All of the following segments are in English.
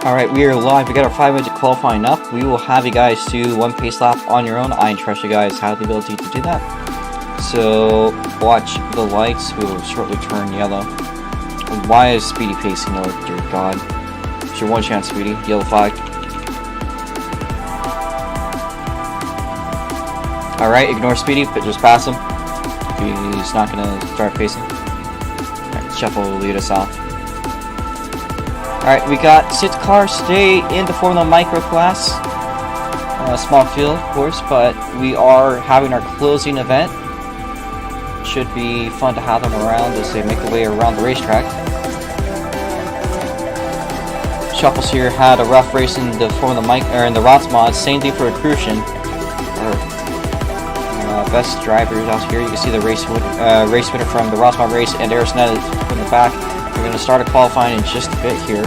Alright, we are live. We got our 5 minutes of qualifying up. We will have you guys do one pace lap on your own. I trust you guys have the ability to do that. So, watch the lights. We will shortly turn yellow. Why is Speedy pacing? Oh, dear God. It's your one chance, Speedy. Yellow flag. Alright, ignore Speedy, but just pass him. He's not going to start pacing. Alright, Shuffle will lead us off. Alright, we got 6 cars today in the Formula Micro class. Small field, of course, but we are having our closing event. Should be fun to have them around as they make their way around the racetrack. Shuffles here had a rough race in the in the Rots mod. Same thing for Accrution. Best drivers out here. You can see the race winner from the Rots mod race, and Arisnet is in the back. We're going to start a qualifying in just a bit here.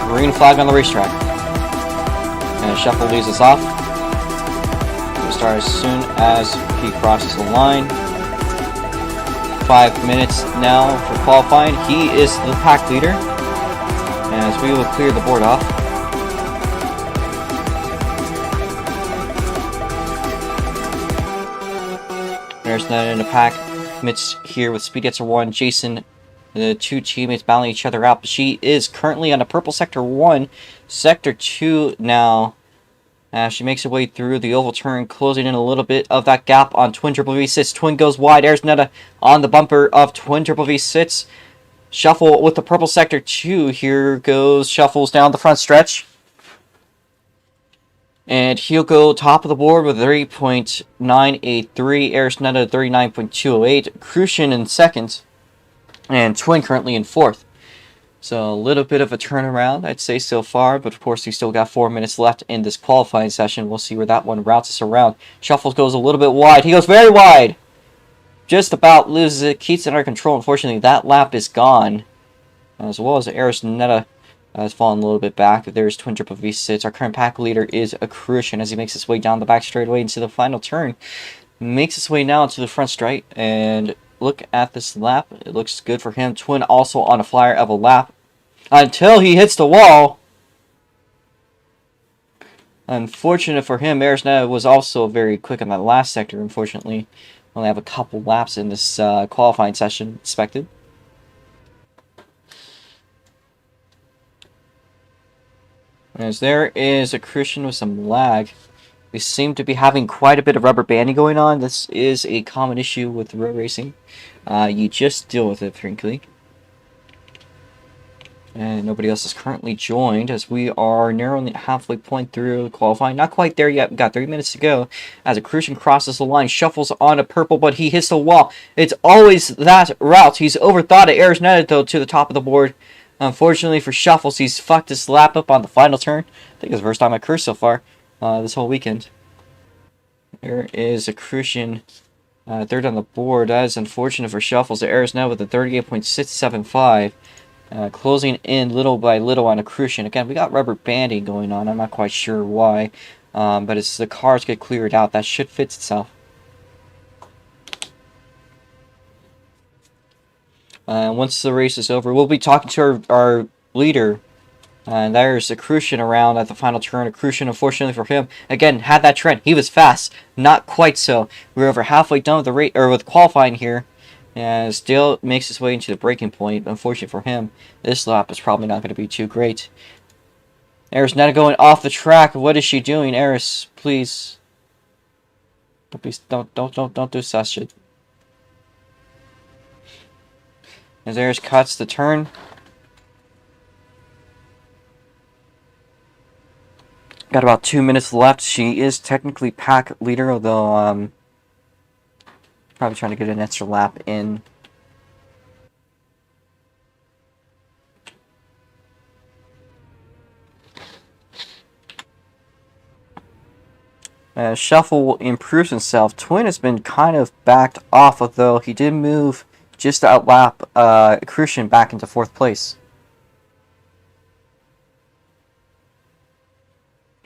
Green flag on the racetrack. And Shuffle leads us off. We'll start as soon as he crosses the line. 5 minutes now for qualifying. He is the pack leader. As we will clear the board off. There's none in the pack. Mitch here with Speed Getzer 1. Jason, the 2 teammates battling each other out. But she is currently on the purple sector 1. Sector 2 now. She makes her way through the oval turn, closing in a little bit of that gap on Twin Triple V sits. Twin goes wide. Arisnetta on the bumper of Twin Triple V sits. Shuffle with the purple sector 2. Here goes Shuffles down the front stretch. And he'll go top of the board with 30.983. Arisnetta 39.208. Crucian in second. And Twin currently in fourth. So a little bit of a turnaround, I'd say, so far. But of course, we still got 4 minutes left in this qualifying session. We'll see where that one routes us around. Shuffles goes a little bit wide. He goes very wide. Just about loses it, keeps it under control. Unfortunately, that lap is gone. As well as Arisnetta has fallen a little bit back. There's Twin Triple V sits. Our current pack leader is Accrution as he makes his way down the back straightaway into the final turn. Makes his way now to the front straight. And look at this lap. It looks good for him. Twin also on a flyer of a lap. Until he hits the wall. Unfortunate for him, Arisnetta was also very quick on that last sector, unfortunately. Only have a couple laps in this qualifying session expected. As there is a Christian with some lag. We seem to be having quite a bit of rubber banding going on. This is a common issue with road racing. You just deal with it, frankly. And nobody else is currently joined as we are narrowing the halfway point through qualifying. Not quite there yet. We've got 3 minutes to go. As a Crucian crosses the line, Shuffles on a purple, but he hits the wall. It's always that route. He's overthought it. Arisnetta, though, to the top of the board. Unfortunately for Shuffles, he's fucked his lap up on the final turn. I think it's the first time I cursed so far this whole weekend. There is a Crucian third on the board. That is unfortunate for Shuffles. Arisnetta with a 38.675. Closing in little by little on Accrution. Again, we got rubber banding going on. I'm not quite sure why. But as the cars get cleared out, that should fix itself. Once the race is over, we'll be talking to our leader. And there's Accrution around at the final turn. Accrution, unfortunately for him, again, had that trend. He was fast. Not quite so. We're over halfway done with the race, or with qualifying here. And still makes his way into the breaking point. Unfortunately for him, this lap is probably not going to be too great. Arisnetta going off the track. What is she doing, Aris? Please, don't do such shit. As Aris cuts the turn. Got about 2 minutes left. She is technically pack leader, although probably trying to get an extra lap in. Shuffle improves himself. Twin has been kind of backed off, although he did move just to outlap Crucian back into 4th place.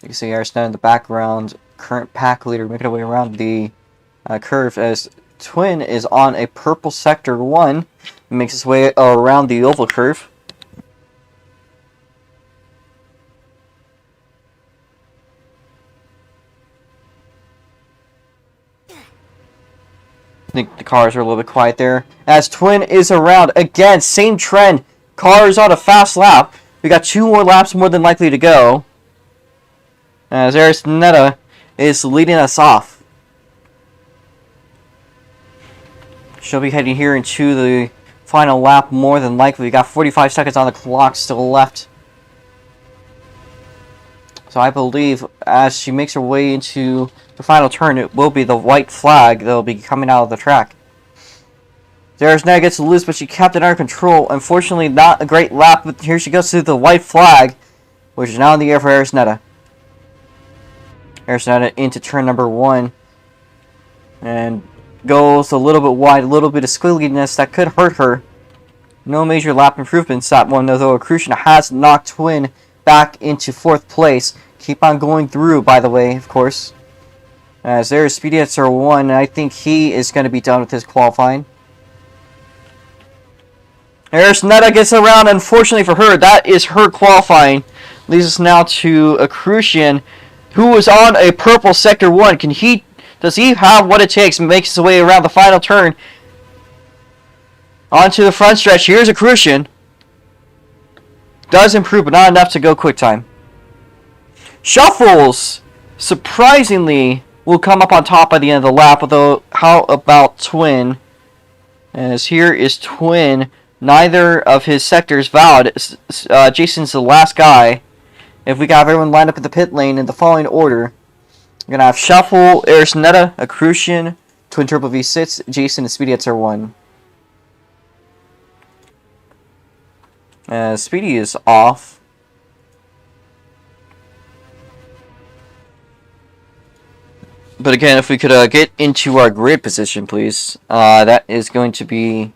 You can see Arsnet in the background, current pack leader, making her way around the curve as Twin is on a purple sector 1, makes his way around the oval curve. I think the cars are a little bit quiet there. As Twin is around, again, same trend. Cars on a fast lap. We got 2 more laps more than likely to go. As Arisnetta is leading us off. She'll be heading here into the final lap more than likely. We got 45 seconds on the clock still left. So I believe as she makes her way into the final turn, it will be the white flag that will be coming out of the track. Arisnetta gets loose, but she kept it under control. Unfortunately, not a great lap, but here she goes to the white flag, which is now in the air for Arisnetta. Arisnetta into turn number 1. And goes a little bit wide, a little bit of squiggliness that could hurt her. No major lap improvements that one, though Crucian has knocked Twin back into 4th place. Keep on going through, by the way, of course. As there's Speedy at 1, and I think he is going to be done with his qualifying. Arisnetta gets around, unfortunately for her, that is her qualifying. Leads us now to a Crucian who is on a purple sector 1. Does he have what it takes and makes his way around the final turn? Onto the front stretch. Here's a Crucian. Does improve, but not enough to go quick time. Shuffles, surprisingly, will come up on top by the end of the lap, although how about Twin? As here is Twin. Neither of his sectors valid. Jason's the last guy. If we got everyone lined up in the pit lane in the following order, we're going to have Shuffle, Arisnetta, a Crucian, Twin Turbo V6, Jason, and Speedy at 1. Speedy is off. But again, if we could get into our grid position, please. That is going to be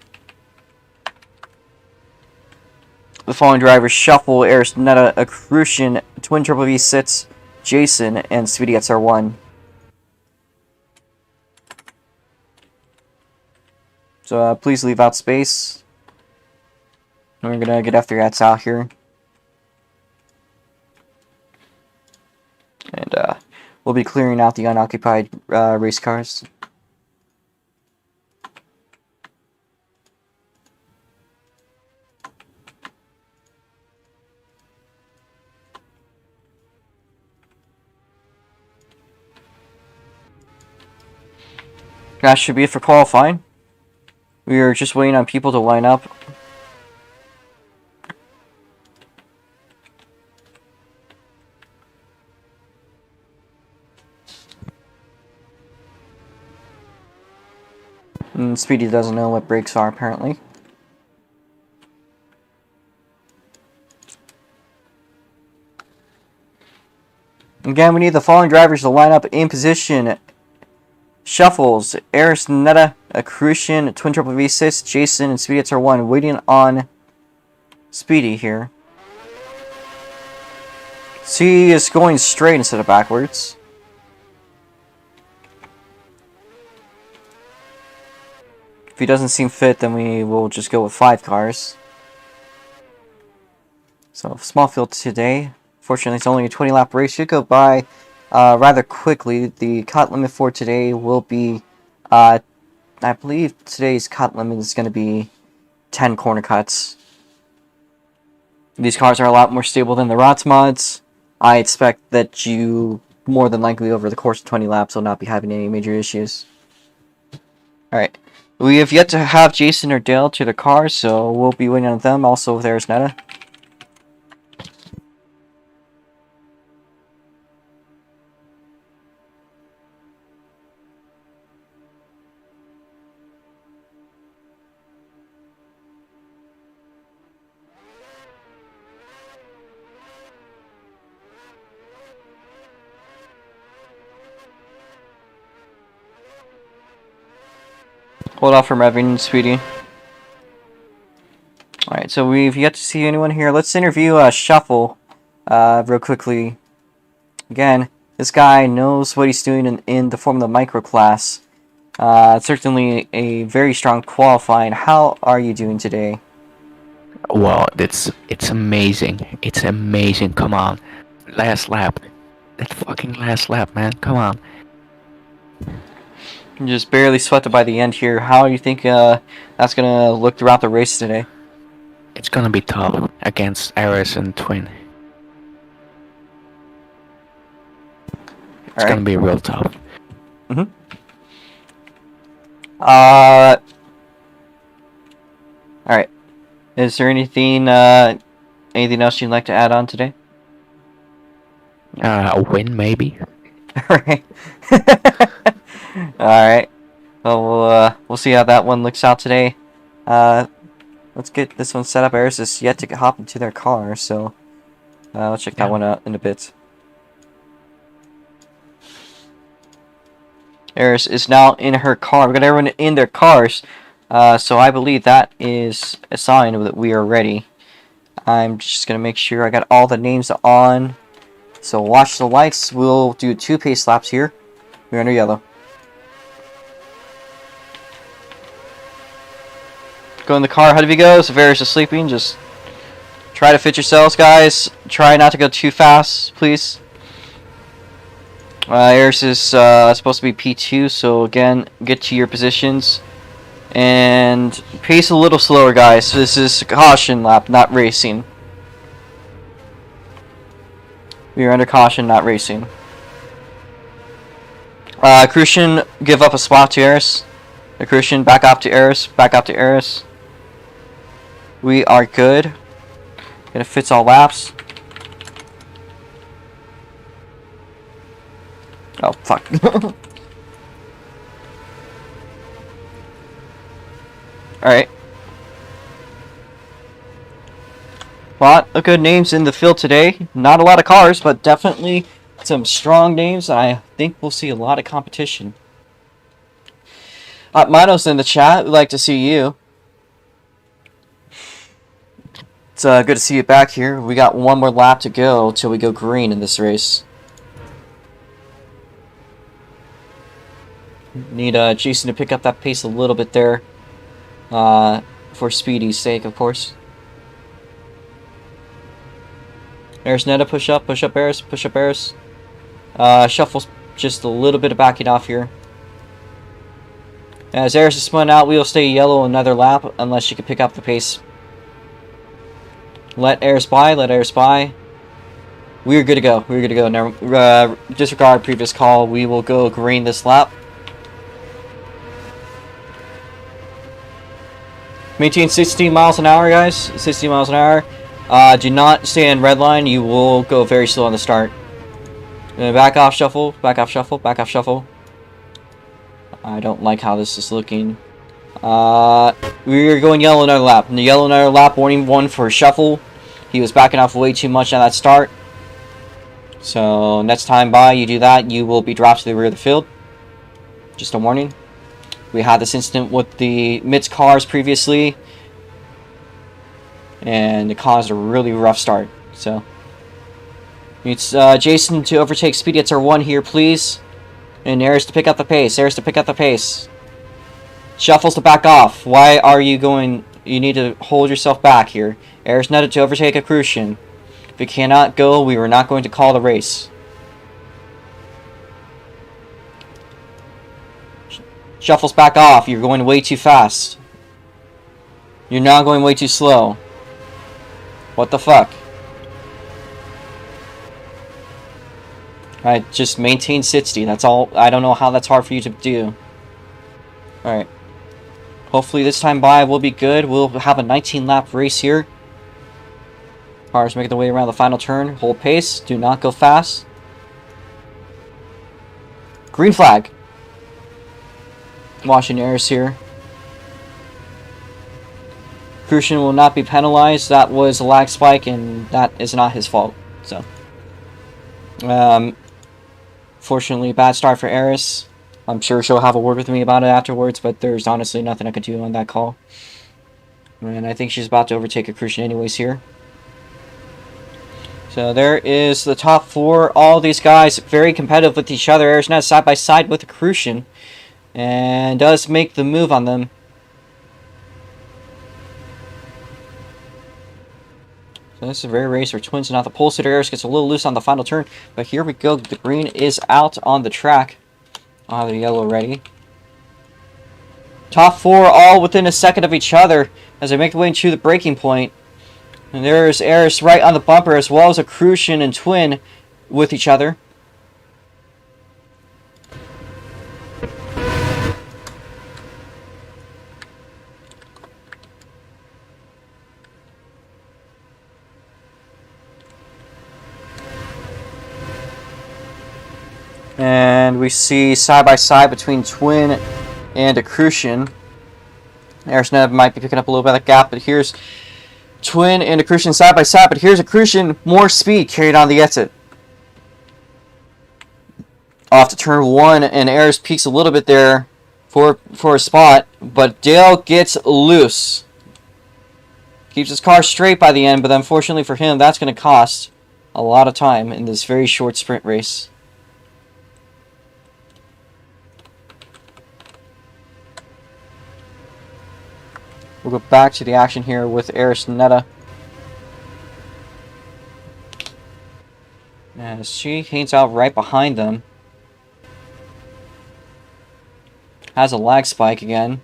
the following drivers: Shuffle, Arisnetta, a Crucian, Twin Turbo V6, Jason, and Speedy at 1. So please leave out space. We're gonna get after Gats out here. And we'll be clearing out the unoccupied race cars. That should be it for qualifying. We are just waiting on people to line up. And Speedy doesn't know what brakes are, apparently. Again, we need the following drivers to line up in position: Shuffles, Arisnetta, a Crucian, Twin Turbo V6, Jason, and Speedy at 1. Waiting on Speedy here. See, is going straight instead of backwards. If he doesn't seem fit, then we will just go with 5 cars. So, small field today. Fortunately, it's only a 20-lap race. Should go by rather quickly. The cut limit for today will be, I believe today's cut limit is going to be 10 corner cuts. These cars are a lot more stable than the ROTS mods. I expect that you, more than likely over the course of 20 laps, will not be having any major issues. Alright. We have yet to have Jason or Dale to the car, so we'll be waiting on them. Also with Arisnetta. Hold off from revving, Speedy. Alright, so we've yet to see anyone here. Let's interview Shuffle real quickly. Again, this guy knows what he's doing in the Formula Micro class. Certainly a very strong qualifying. How are you doing today? Well, it's amazing. It's amazing. Come on, last lap. That fucking last lap, man. Come on. You just barely swept it by the end here. How do you think that's gonna look throughout the race today? It's gonna be tough against Ares and Twin. It's gonna be real tough. Mm-hmm. Alright. Is there anything else you'd like to add on today? A win, maybe? Alright. Alright. Well, we'll see how that one looks out today. Let's get this one set up. Ares is yet to hop into their car, so let's check that one out in a bit. Ares is now in her car. We got everyone in their cars. So I believe that is a sign that we are ready. I'm just going to make sure I got all the names on. So watch the lights. We'll do 2 pace laps here. We're under yellow. Go in the car ahead of you guys. If Ares is sleeping, just try to fit yourselves, guys. Try not to go too fast, please. Ares is supposed to be P2, so again, get to your positions. And pace a little slower, guys. This is a caution lap, not racing. We are under caution, not racing. Crucian, give up a spot to Ares. Crucian, back up to Ares. Back up to Ares. We are good. It fits all laps. Oh, fuck. Alright. Lot of good names in the field today. Not a lot of cars, but definitely some strong names. I think we'll see a lot of competition. Minos in the chat. We'd like to see you. It's good to see you back here. We got one more lap to go till we go green in this race. Need Jason to pick up that pace a little bit there. For Speedy's sake, of course. Ares Netta, push up Ares, push up Ares. Shuffle's just a little bit of backing off here. As Ares is spun out, we will stay yellow another lap unless she can pick up the pace. Let Ares by, let Ares by. We're good to go, we're good to go. Now, disregard previous call, we will go green this lap. Maintain 16 miles an hour, guys. 16 miles an hour. Do not stay in red line. You will go very slow on the start. Back off, shuffle. Back off, shuffle. Back off, shuffle. I don't like how this is looking. We're going yellow another lap. In the yellow another lap, warning 1 for shuffle. He was backing off way too much on that start. So next time by you do that, you will be dropped to the rear of the field. Just a warning. We had this incident with the Mitts cars previously, and it caused a really rough start. So, it's Jason to overtake Speedy at R1 here, please. And Ares to pick up the pace. Ares to pick up the pace. Shuffles to back off. Why are you going? You need to hold yourself back here. Ares Netta to overtake a Crucian. If it cannot go, we were not going to call the race. Shuffles back off. You're going way too fast. You're now going way too slow. What the fuck? Alright, just maintain 60. That's all. I don't know how that's hard for you to do. Alright. Hopefully this time by will be good. We'll have a 19-lap race here. Cars making their way around the final turn. Hold pace. Do not go fast. Green flag. Watching Ares here. Crucian will not be penalized. That was a lag spike, and that is not his fault. So, fortunately, bad start for Ares. I'm sure she'll have a word with me about it afterwards, but there's honestly nothing I could do on that call. And I think she's about to overtake a Crucian anyways here. So there is the top 4. All these guys very competitive with each other. Arisnet side by side with the Crucian. And does make the move on them. So this is a very race for Twins. Now the pole sitter Eris gets a little loose on the final turn. But here we go. The green is out on the track. I'll have the yellow ready. Top 4 all within a second of each other as they make their way into the breaking point. And there's Eris right on the bumper, as well as a Crucian and Twin with each other. And we see side by side between Twin and a Crucian. Arisnet might be picking up a little bit of that gap, but here's Twin and a Crucian side by side, but here's a Crucian, more speed carried on the exit. Off to turn 1, and Eris peaks a little bit there for a spot, but Dale gets loose. Keeps his car straight by the end, but unfortunately for him, that's going to cost a lot of time in this very short sprint race. We'll go back to the action here with Arisnet. As she hangs out right behind them. Has a lag spike again.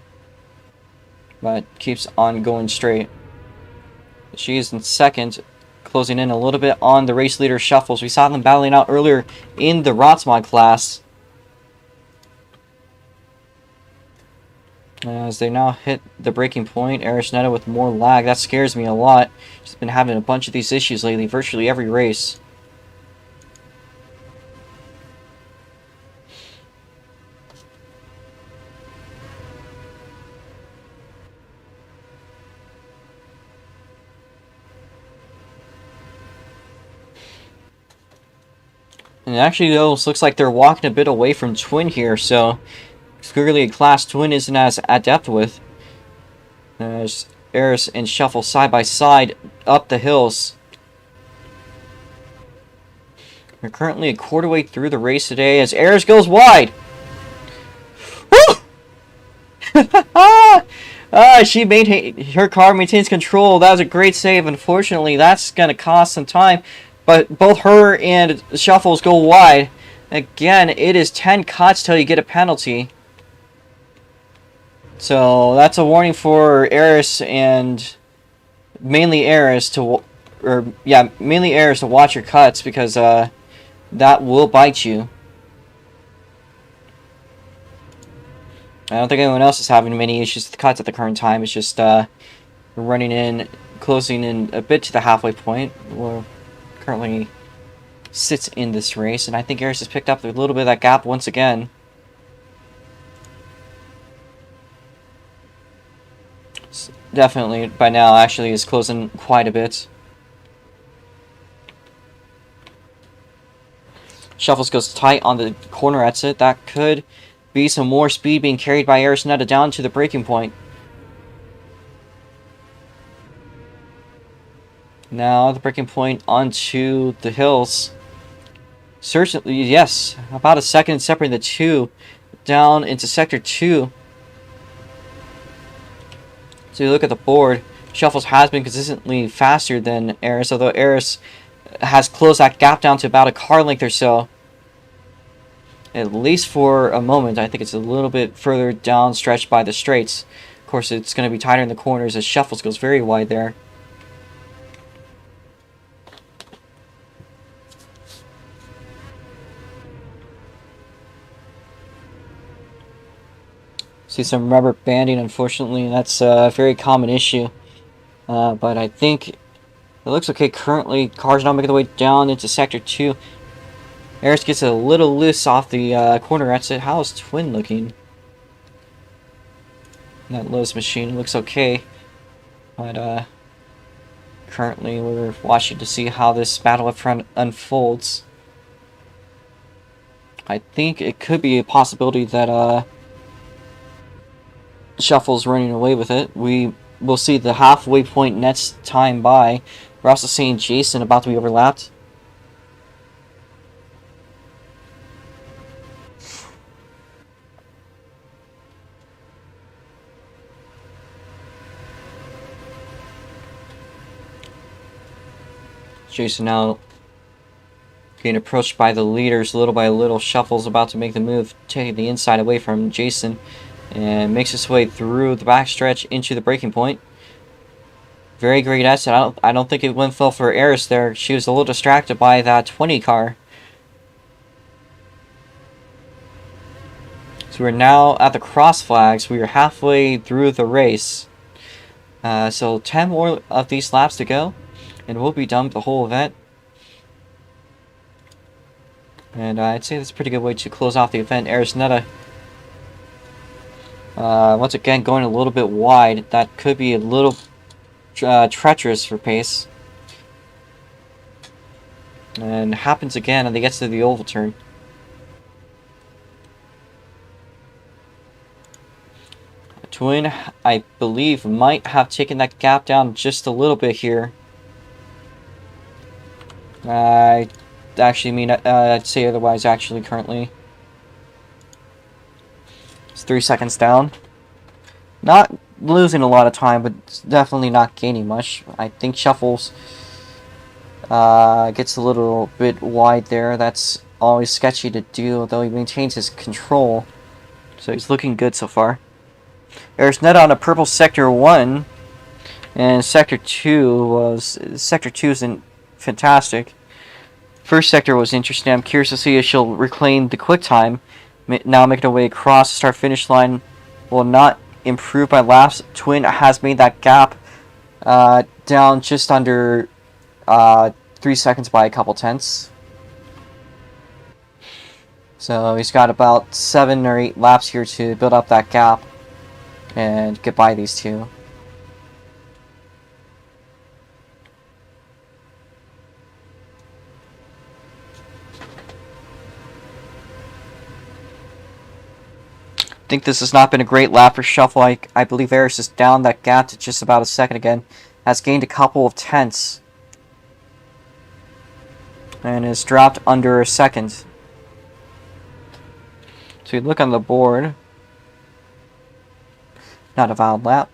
But keeps on going straight. She is in second, closing in a little bit on the race leader Shuffles. We saw them battling out earlier in the Rotsmod class. As they now hit the breaking point, Arisnet with more lag. That scares me a lot. She's been having a bunch of these issues lately, virtually every race. And actually, though, it looks like they're walking a bit away from Twin here, so it's clearly a class Twin isn't as adept with. There's Eris and Shuffle side by side up the hills. We're currently a quarter way through the race today as Eris goes wide. Woo! Her car maintains control. That was a great save. Unfortunately, that's going to cost some time. But both her and Shuffles go wide. Again, it is 10 cuts till you get a penalty. So that's a warning for Eris and mainly Eris to watch your cuts, because that will bite you. I don't think anyone else is having many issues with cuts at the current time. It's just running in, closing in a bit to the halfway point. We're currently sits in this race, and I think Eris has picked up a little bit of that gap once again. Definitely, by now, actually, is closing quite a bit. Shuffles goes tight on the corner exit. That could be some more speed being carried by Arisnet down to the breaking point. Now, the breaking point onto the hills. Certainly, yes, about a second separating the two down into Sector 2. So you look at the board, Shuffles has been consistently faster than Eris, although Eris has closed that gap down to about a car length or so. At least for a moment. I think it's a little bit further down stretched by the straights. Of course, it's going to be tighter in the corners as Shuffles goes very wide there. See some rubber banding, unfortunately, and that's a very common issue. But I think it looks okay currently. Cars now making their way down into Sector 2. Eris gets a little loose off the corner exit. How is Twin looking? That Lowe's machine looks okay. But currently we're watching to see how this battle up front unfolds. I think it could be a possibility that Shuffle's running away with it. We will see the halfway point next time by. We're also seeing Jason about to be overlapped. Jason now getting approached by the leaders little by little. Shuffle's about to make the move, taking the inside away from Jason, and makes his way through the backstretch into the breaking point. Very great exit. I don't think it went well for Eris there. She was a little distracted by that 20 car. So we're now at the cross flags. We are halfway through the race. So 10 more of these laps to go, and we'll be done with the whole event. And I'd say that's a pretty good way to close off the event. Eris Netta, once again, going a little bit wide. That could be a little treacherous for pace. And happens again, and they get to the oval turn. Twin, I believe, might have taken that gap down just a little bit here. I actually mean, I'd say otherwise, actually, currently. It's 3 seconds down. Not losing a lot of time, but definitely not gaining much. I think Shuffles gets a little bit wide there. That's always sketchy to do, though he maintains his control. So he's looking good so far. There's net on a purple sector 1, and sector 2 isn't fantastic. First sector was interesting. I'm curious to see if she'll reclaim the quick time. Now making her way across the start finish line will not improve by laps. Twin has made that gap down just under 3 seconds by a couple tenths. So he's got about 7 or 8 laps here to build up that gap and get by these two. I think this has not been a great lap for Shuffle. I believe Eris is down that gap to just about a second again. Has gained a couple of tenths. And has dropped under a second. So you look on the board. Not a valid lap.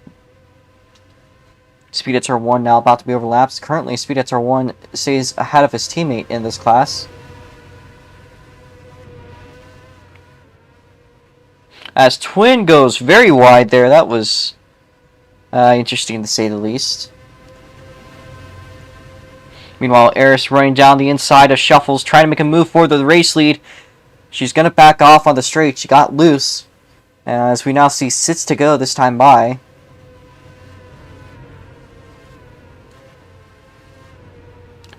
Speed at turn 1 now about to be overlapped. Currently, Speed at turn 1 stays ahead of his teammate in this class. As Twin goes very wide there, that was interesting to say the least. Meanwhile, Eris running down the inside of Shuffles, trying to make a move for the race lead. She's going to back off on the straight. She got loose. As we now see 6 to go this time by.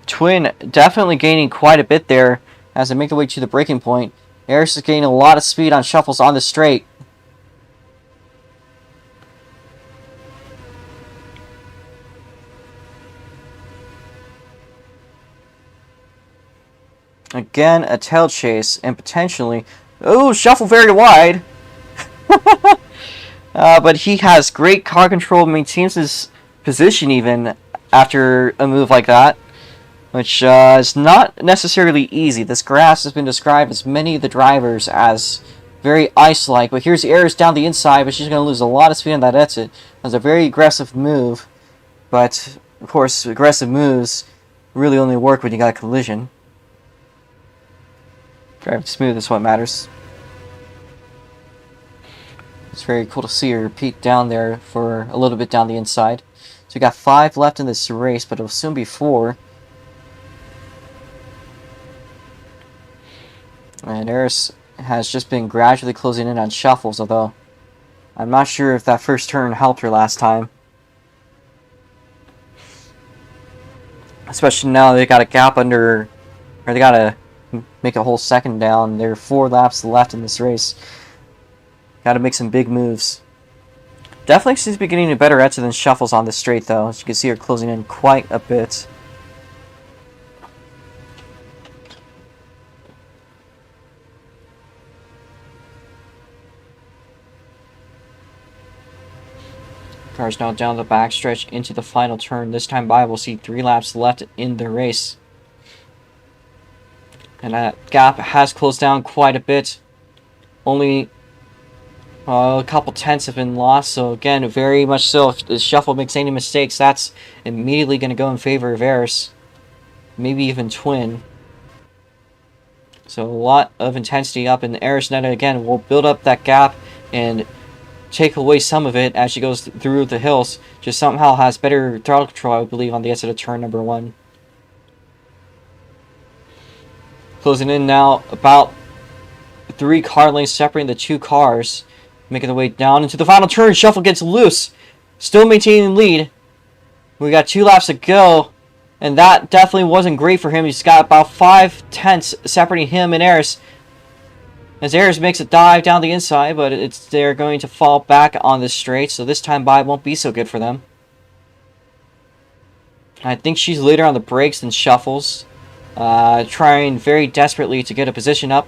Twin definitely gaining quite a bit there as they make their way to the breaking point. Eris is gaining a lot of speed on Shuffles on the straight. Again, a tail chase and potentially... Oh, Shuffle very wide. But he has great car control, maintains his position even after a move like that, which is not necessarily easy. This grass has been described as many of the drivers as very ice-like, but here's Eris down the inside, but she's going to lose a lot of speed on that exit. That's a very aggressive move, but of course aggressive moves really only work when you got a collision. Driving smooth is what matters. It's very cool to see her peek down there for a little bit down the inside. So we got 5 left in this race, but it'll soon be 4. And Eris has just been gradually closing in on Shuffles, although I'm not sure if that first turn helped her last time. Especially now they got a gap under, or they got to make a whole second down. There are 4 laps left in this race. Got to make some big moves. Definitely seems to be getting a better exit than Shuffles on the straight, though. As you can see, her closing in quite a bit. Car's now down the backstretch into the final turn. This time by, we'll see 3 laps left in the race. And that gap has closed down quite a bit. Only a couple tenths have been lost, so again, very much so, if the Shuffle makes any mistakes, that's immediately going to go in favor of Eris. maybe even Twin. So a lot of intensity up, and Arisneta again will build up that gap and take away some of it as she goes through the hills. Just somehow has better throttle control, I believe, on the exit of turn number 1. Closing in now, about 3 car lanes separating the 2 cars. Making their way down into the final turn. Shuffle gets loose. Still maintaining lead. We got 2 laps to go. And that definitely wasn't great for him. He's got about 5 tenths separating him and Eris. As Eris makes a dive down the inside, but they're going to fall back on the straight. So this time by won't be so good for them. I think she's later on the brakes than Shuffles. Trying very desperately to get a position up.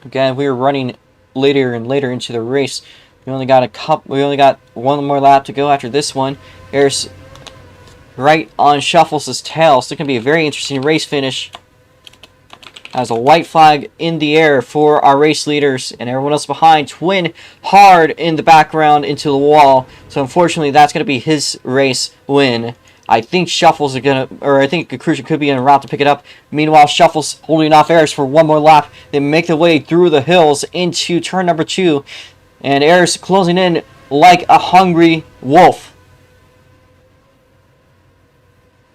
Again, we were running later and later into the race. We only got one more lap to go after this one. Eris right on Shuffles' tail. So it can be a very interesting race finish. As a white flag in the air for our race leaders and everyone else behind. Twin hard in the background into the wall. So unfortunately, that's going to be his race win. I think Shuffles are going to, or I think Crucian could be en route to pick it up. Meanwhile, Shuffles holding off Eris for one more lap. They make their way through the hills into turn number 2. And Eris closing in like a hungry wolf.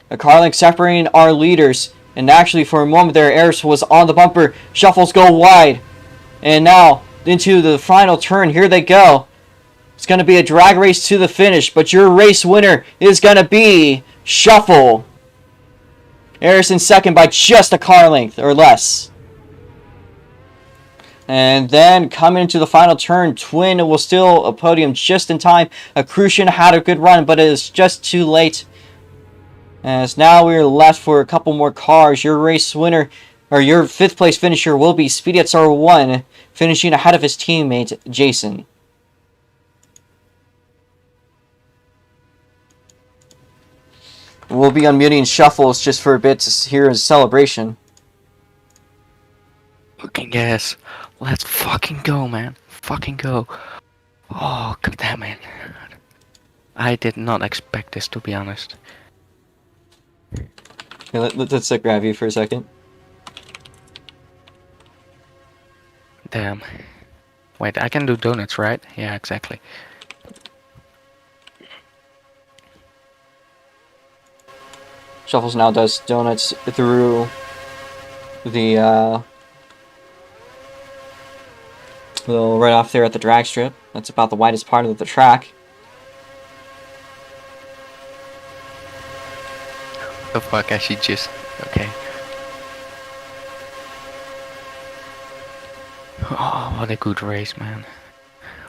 A car length separating our leaders. And actually, for a moment there, Eris was on the bumper. Shuffles go wide. And now, into the final turn. Here they go. It's going to be a drag race to the finish. But your race winner is going to be Shuffle. Eris in second by just a car length or less. And then coming into the final turn, Twin will steal a podium just in time. Crucian had a good run, but it is just too late. As now we're left for a couple more cars. Your race winner, or your 5th place finisher, will be Speedy at Star 1, finishing ahead of his teammate, Jason. We'll be unmuting Shuffles just for a bit to hear his celebration. Fucking yes. Let's fucking go, man. Fucking go. Oh, god damn it. I did not expect this, to be honest. Okay, let's grab you for a second. Damn. Wait, I can do donuts, right? Yeah, exactly. Shuffles now does donuts through the little right off there at the drag strip. That's about the widest part of the track. The fuck, I should just... Okay. Oh, what a good race, man.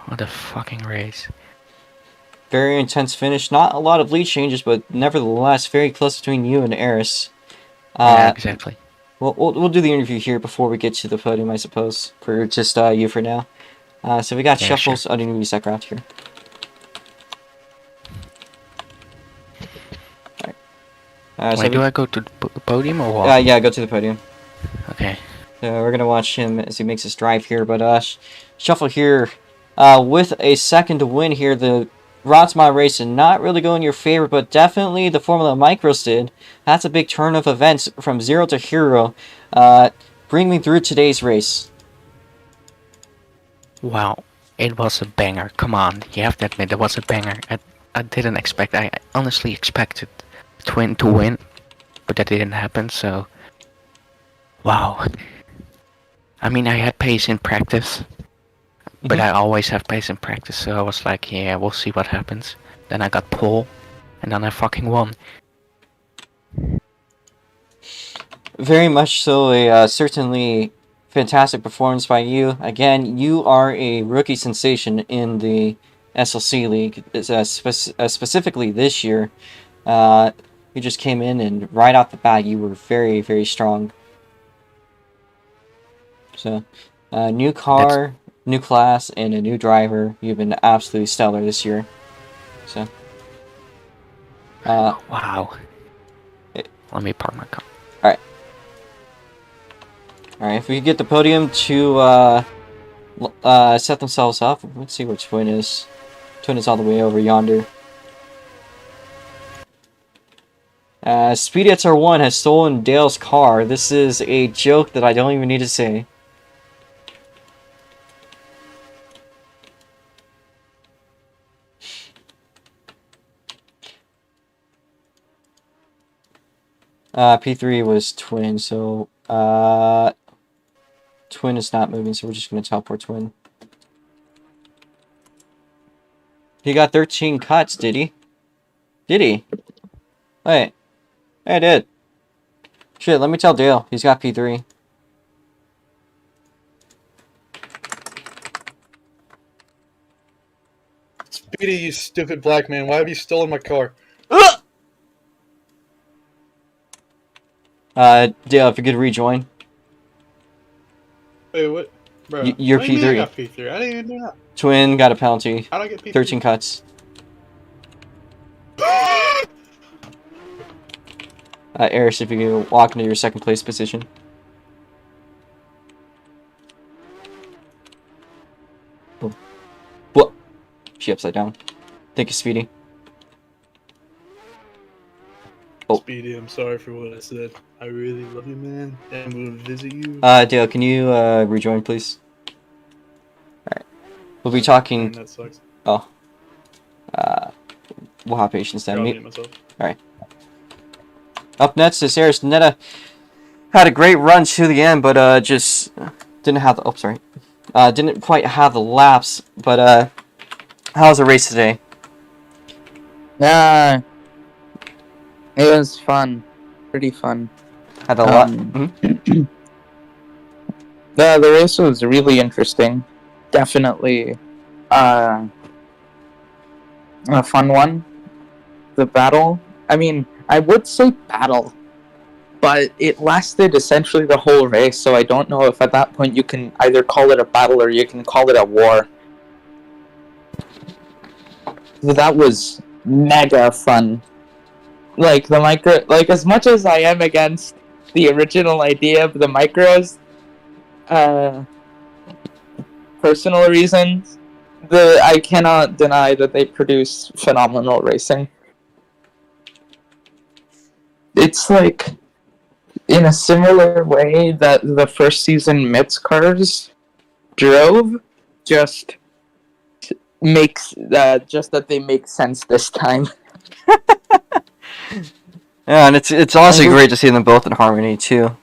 What a fucking race. Very intense finish. Not a lot of lead changes, but nevertheless, very close between you and Eris. Yeah, exactly. We'll do the interview here before we get to the podium, I suppose. For just you for now. So we got Shuffles underneath Secraft here. Alright. Wait, do I go to the podium or what? Yeah, go to the podium. Okay. We're gonna watch him as he makes his drive here, but Shuffle here with a second win here. The Rotsma race is not really going in your favor, but definitely the Formula Micros did. That's a big turn of events from 0 to hero. Bring me through today's race. Wow, it was a banger. Come on, you have to admit it was a banger. I didn't expect. I honestly expected Twin to win, but that didn't happen. So, wow. I mean, I had pace in practice. But I always have pace in practice, so I was like, yeah, we'll see what happens. Then I got pole, and then I fucking won. Very much so, a certainly fantastic performance by you. Again, you are a rookie sensation in the SLC League, specifically this year. You just came in, and right off the bat, you were very, very strong. So, new car... new class and a new driver. You've been absolutely stellar this year. So, wow. Let me park my car. All right. If we get the podium to set themselves up, let's see where Twin is. Twin is all the way over yonder. Speedy XR1 has stolen Dale's car. This is a joke that I don't even need to say. P3 was Twin, so Twin is not moving, so we're just gonna teleport Twin. He got 13 cuts, did he? Did he? Wait. I did. Shit, let me tell Dale. He's got P3. Speedy, you stupid black man. Why have you stolen my car? Dale, if you could rejoin. Wait, what? Bro, You're what do you mean I P3. got P3? I didn't even do that. Twin got a penalty. How'd I get P3? 13 cuts. Eris, if you could walk into your second place position. Oh. What? She upside down. Thank you, Speedy. Oh. Speedy, I'm sorry for what I said. I really love you, man. And I'm gonna visit you. Dale, can you rejoin, please? Alright. We'll be talking. Man, that sucks. Oh. We'll have patience then. I'll mute myself. Alright. Up next is Eris Netta. Had a great run to the end, but just didn't have the. Oh, sorry. Didn't quite have the laps, but how was the race today? It was fun. Pretty fun. Had a lot. Mhm. The race was really interesting. Definitely a fun one. The battle, I mean, I would say battle, but it lasted essentially the whole race, so I don't know if at that point you can either call it a battle or you can call it a war. So that was mega fun. Like, as much as I am against the original idea of the micros, personal reasons, I cannot deny that they produce phenomenal racing. It's like, in a similar way that the first season MITS cars drove, just that they make sense this time. Yeah, and it's honestly great to see them both in harmony too.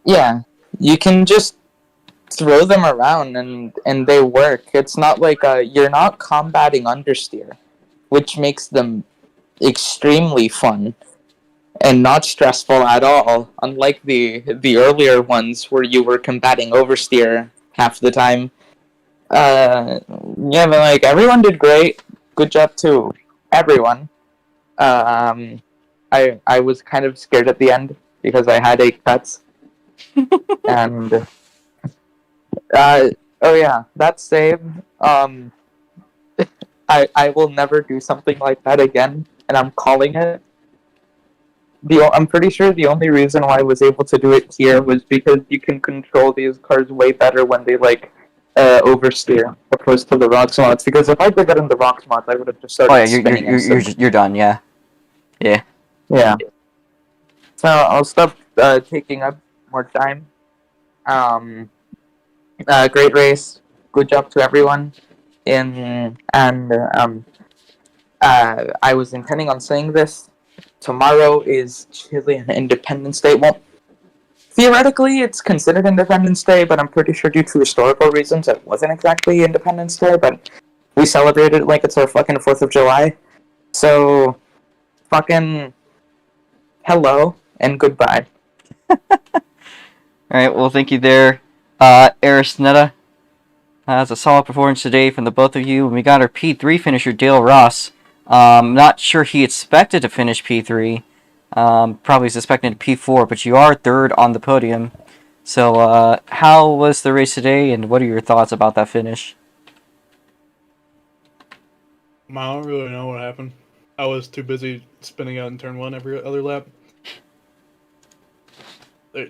Yeah, you can just throw them around and they work. It's not like you're not combating understeer, which makes them extremely fun and not stressful at all, unlike the earlier ones where you were combating oversteer half the time. Yeah, but like, everyone did great. Good job to everyone. I was kind of scared at the end because I had 8 cuts. And oh yeah, that save, I will never do something like that again, and I'm calling it. I'm pretty sure the only reason why I was able to do it here was because you can control these cars way better when they oversteer opposed to the rocks mods. Because if I did that in the rocks mods, I would have just started spinning. You're done. Yeah. Yeah. Yeah. So I'll stop taking up more time. Great race. Good job to everyone. I was intending on saying this. Tomorrow is Chilean Independence Day. Well, theoretically, it's considered Independence Day, but I'm pretty sure due to historical reasons, it wasn't exactly Independence Day, but we celebrated it like it's our fucking 4th of July. So, fucking hello and goodbye. Alright, well, thank you there, Eris Netta. That's a solid performance today from the both of you. We got our P3 finisher, Dale Ross. Not sure he expected to finish P3. Probably suspected P4, but you are third on the podium. So, how was the race today, and what are your thoughts about that finish? I don't really know what happened. I was too busy spinning out in turn 1 every other lap. I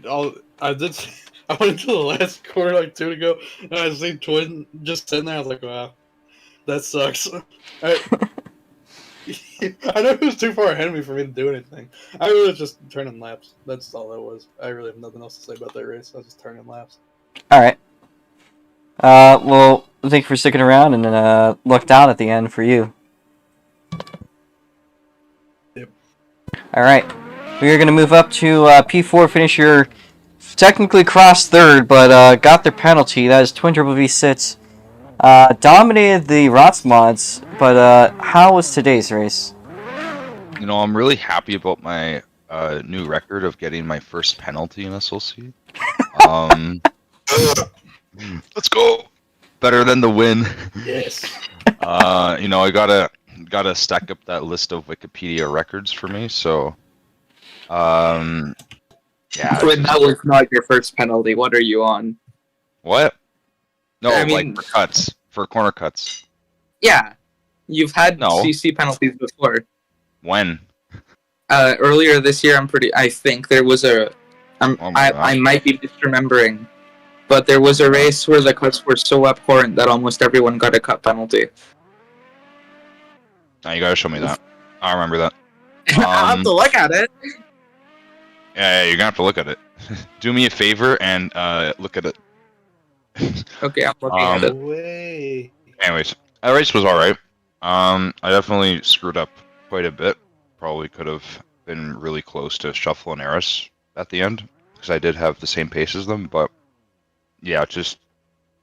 went into the last corner like 2 to go, and I see Twin just sitting there. I was like, wow, that sucks. I know he was too far ahead of me for me to do anything. I really was just turning laps. That's all that was. I really have nothing else to say about that race. I was just turning laps. All right. Well, thank you for sticking around and looked out at the end for you. Yep. All right. We are going to move up to P4, finish your technically crossed third, but got their penalty. That is Twin Triple V6. Dominated the Rots mods, but how was today's race? You know, I'm really happy about my new record of getting my first penalty in SLC. Let's go! Better than the win. Yes. You know, I gotta stack up that list of Wikipedia records for me. So, yeah. Wait, that was not your first penalty. What are you on? What? No, I mean- like for cuts, for corner cuts. Yeah, you've had No. CC penalties before. When? Earlier this year, I think there was a. Oh my gosh. I might be misremembering, but there was a race where the cuts were so abhorrent that almost everyone got a cut penalty. Now you gotta show me that. I remember that. I'll have to look at it. Yeah, you're gonna have to look at it. Do me a favor and look at it. Okay, I'm looking at No it. way. Anyways, that race was alright. I definitely screwed up quite a bit. Probably could have been really close to Shuffle and Eris at the end, because I did have the same pace as them, but yeah, just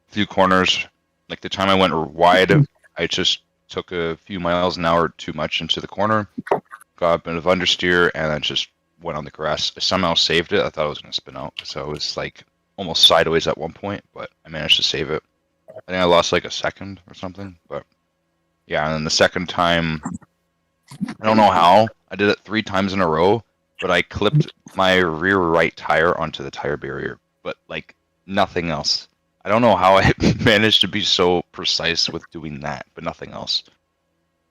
a few corners. Like the time I went wide, I just took a few miles an hour too much into the corner, got a bit of understeer, and then just went on the grass. I somehow saved it. I thought I was going to spin out, so it was like almost sideways at one point, but I managed to save it. I think I lost like a second or something, but yeah, and then the second time, I don't know how, I did it 3 times in a row, but I clipped my rear right tire onto the tire barrier, but like nothing else. I don't know how I managed to be so precise with doing that, but nothing else.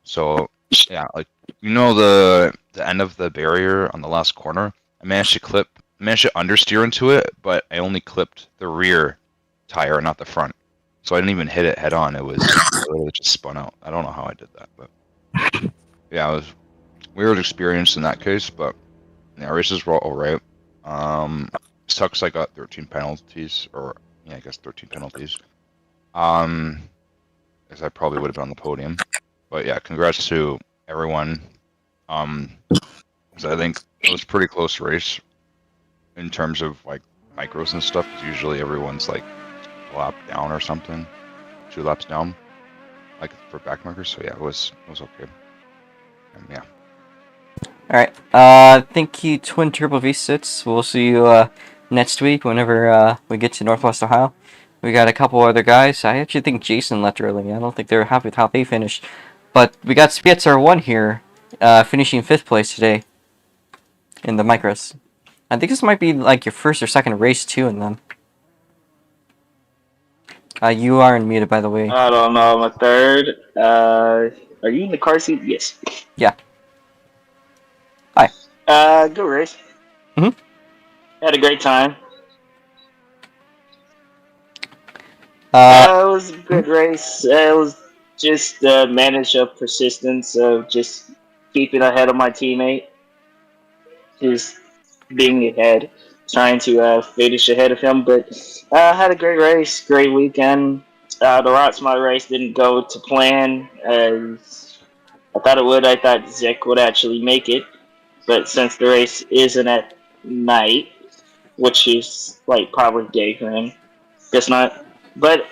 So yeah, like you know the end of the barrier on the last corner, I managed to understeer into it, but I only clipped the rear tire, not the front. So I didn't even hit it head on. It literally just spun out. I don't know how I did that, but yeah, it was weird experience in that case. But yeah, races were all right. Sucks I got 13 penalties, or yeah, I guess 13 penalties. As I probably would have been on the podium. But yeah, congrats to everyone. 'Cause I think it was a pretty close race in terms of like micros and stuff. 'Cause usually everyone's like a lap down or something, 2 laps down, like for back markers. So yeah, it was okay. And yeah. Alright, thank you, Twin Turbo V6. We'll see you next week whenever we get to Northwest Ohio. We got a couple other guys. I actually think Jason left early. I don't think they were happy with how they finished. But we got Spietzer1 here, finishing 5th place today in the micros. I think this might be like your first or second race too in them. You are unmuted, by the way. I don't know. I'm a third. Are you in the car seat? Yes. Yeah. Hi. Good race. Mhm. Had a great time. It was a good race. It was just manage of persistence of just keeping ahead of my teammate. Just being ahead, trying to finish ahead of him. But I had a great race, great weekend. The Rotsmod race didn't go to plan as I thought it would. I thought Zek would actually make it. But since the race isn't at night, which is like probably day for him, guess not. But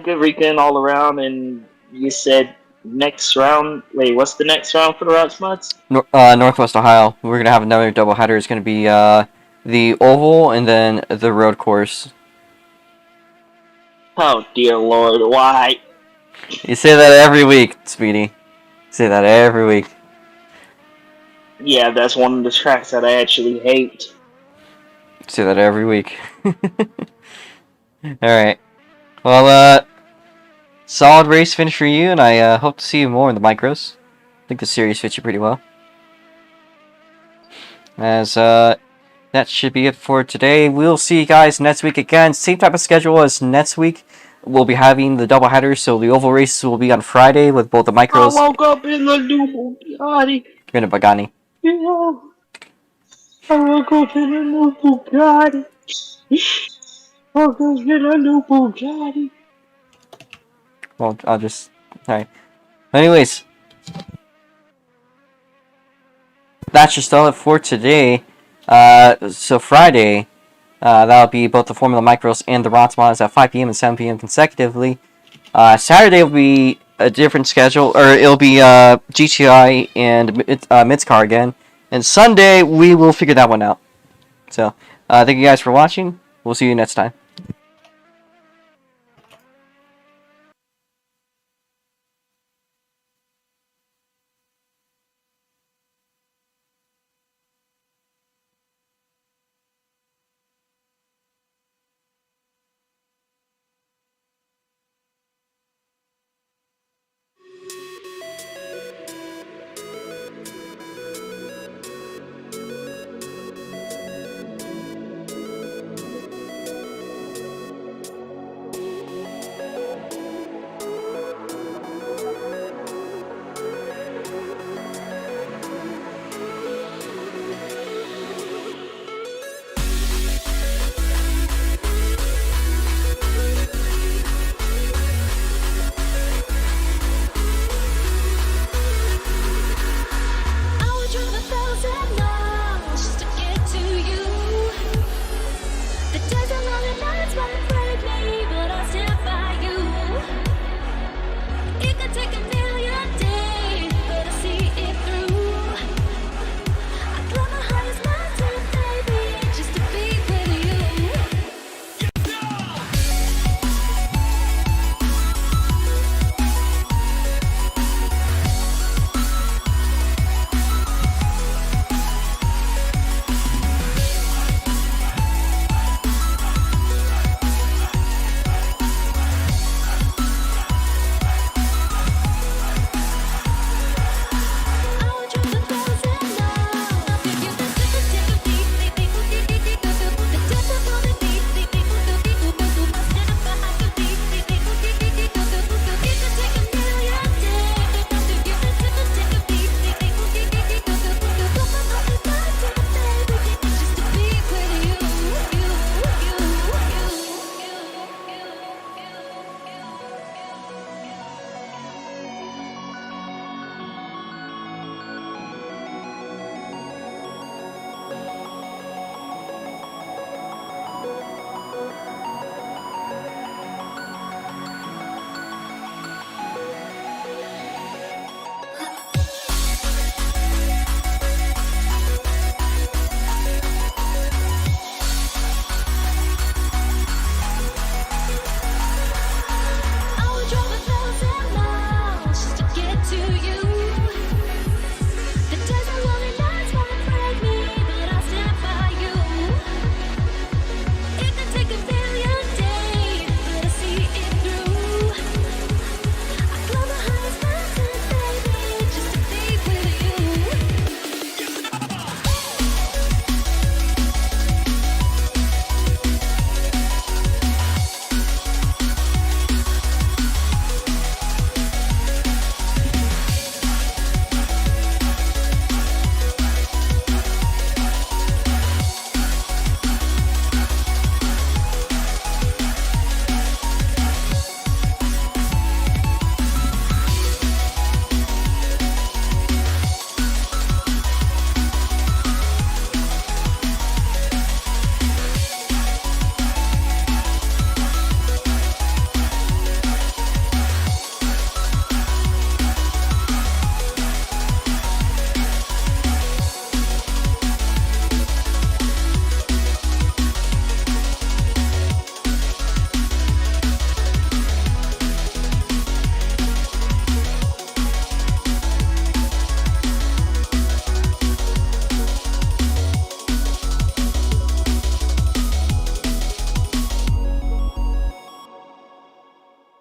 good weekend all around. And you said next round. Wait, what's the next round for the Rotsmods? Northwest Ohio. We're gonna have another doubleheader. It's gonna be the oval and then the road course. Oh dear Lord, why? You say that every week, Speedy. You say that every week. Yeah, that's one of the tracks that I actually hate. You say that every week. Alright. Well, solid race finish for you, and I hope to see you more in the micros. I think the series fits you pretty well. As, that should be it for today. We'll see you guys next week again. Same type of schedule as next week. We'll be having the doubleheaders, so the oval races will be on Friday with both the micros. I woke up in the new Bugatti. You're in a Pagani. Yeah. I woke up in a new Bugatti. Woke up in a new Bugatti. Well, I'll just. Alright. Anyways, that's just all it for today. So Friday, that'll be both the Formula Micros and the Rots mods at 5 p.m. and 7 p.m. consecutively. Saturday will be a different schedule, or it'll be GTI and Midscar again. And Sunday, we will figure that one out. So, thank you guys for watching. We'll see you next time.